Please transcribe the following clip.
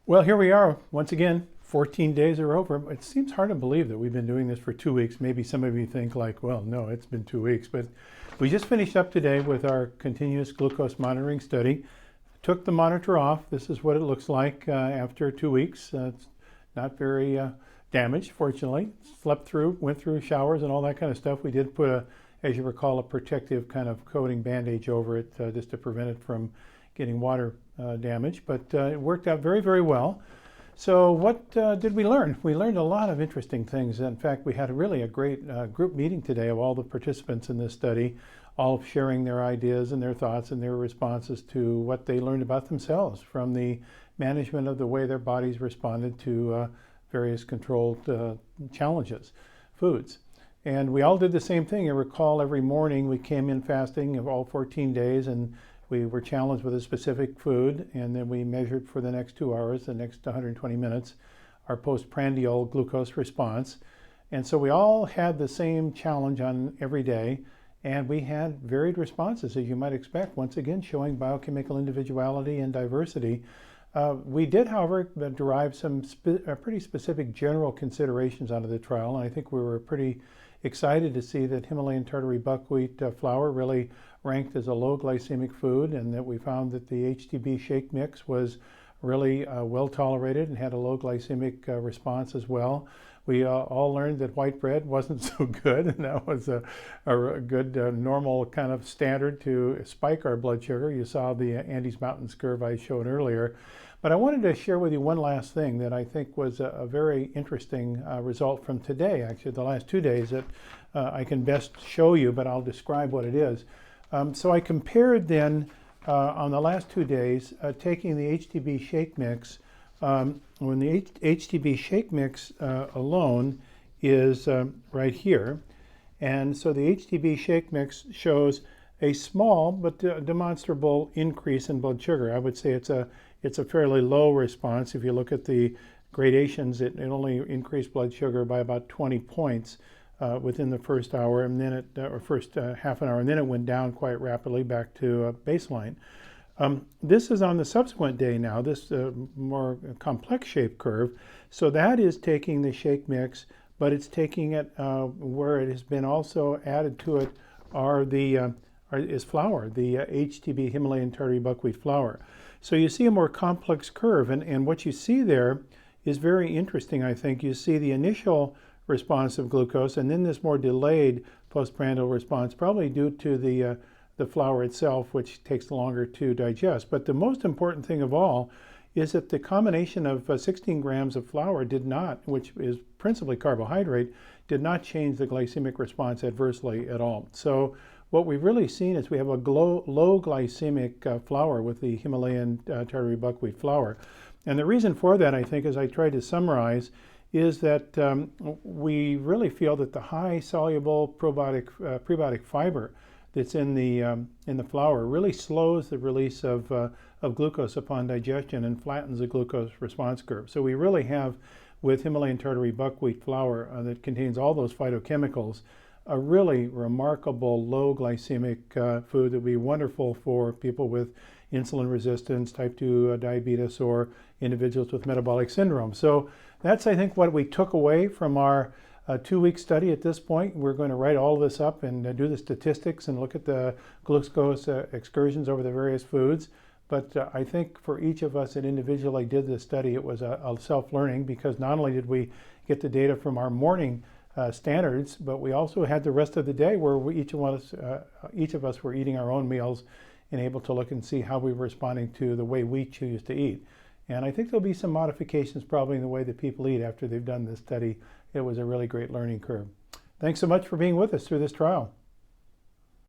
Well, here we are once again. 14 days are over. It seems hard to believe that we've been doing this for 2 weeks. Maybe some of you think like, well, no, it's been 2 weeks. But we just finished up today with our continuous glucose monitoring study. Took the monitor off. This is what it looks like after 2 weeks. It's not very damaged, fortunately. Slept through, went through showers and all that kind of stuff. We did put, as you recall, a protective kind of coating bandage over it just to prevent it from getting water damage. But it worked out very, very well. So what did we learn? We learned a lot of interesting things. In fact, we had a great group meeting today of all the participants in this study, all sharing their ideas and their thoughts and their responses to what they learned about themselves from the management of the way their bodies responded to various controlled challenges, foods. And we all did the same thing. You recall every morning we came in fasting of all 14 days and we were challenged with a specific food, and then we measured for the next 2 hours, the next 120 minutes, our postprandial glucose response. And so we all had the same challenge on every day, and we had varied responses, as you might expect, once again showing biochemical individuality and diversity. We did, however, derive some pretty specific general considerations out of the trial, and I think we were pretty excited to see that Himalayan Tartary Buckwheat flour really ranked as a low glycemic food, and that we found that the HTB shake mix was really well tolerated and had a low glycemic response as well. We all learned that white bread wasn't so good, and that was a good normal kind of standard to spike our blood sugar. You saw the Andes Mountains curve I showed earlier. But I wanted to share with you one last thing that I think was a very interesting result from today, actually the last 2 days, that I can best show you, but I'll describe what it is. So I compared then on the last 2 days, taking the HTB shake mix, when the HTB shake mix alone is right here. And so the HTB shake mix shows a small but demonstrable increase in blood sugar. I would say it's a fairly low response. If you look at the gradations, it only increased blood sugar by about 20 points within the first hour, and then first half an hour, and then it went down quite rapidly back to baseline. This is on the subsequent day now, this more complex shape curve. So that is taking the shake mix, but it's taking it where it has been also added to it is flour, the HTB Himalayan Tartary Buckwheat flour. So you see a more complex curve, and what you see there is very interesting, I think. You see the initial response of glucose, and then this more delayed postprandial response, probably due to the flour itself, which takes longer to digest. But the most important thing of all is that the combination of 16 grams of flour did not, which is principally carbohydrate, did not change the glycemic response adversely at all. So what we've really seen is we have a low glycemic flour with the Himalayan Tartary Buckwheat flour. And the reason for that, I think, as I tried to summarize, is that we really feel that the high soluble prebiotic fiber that's in the flour really slows the release of glucose upon digestion and flattens the glucose response curve. So we really have, with Himalayan Tartary Buckwheat flour that contains all those phytochemicals, a really remarkable low glycemic food that would be wonderful for people with insulin resistance, type 2 diabetes, or individuals with metabolic syndrome. So that's, I think, what we took away from our 2-week study at this point. We're going to write all of this up and do the statistics and look at the glucose excursions over the various foods. But I think for each of us that individually did this study, it was a self-learning, because not only did we get the data from our morning standards, but we also had the rest of the day where each of us were eating our own meals and able to look and see how we were responding to the way we choose to eat. And I think there'll be some modifications probably in the way that people eat after they've done this study. It was a really great learning curve. Thanks so much for being with us through this trial.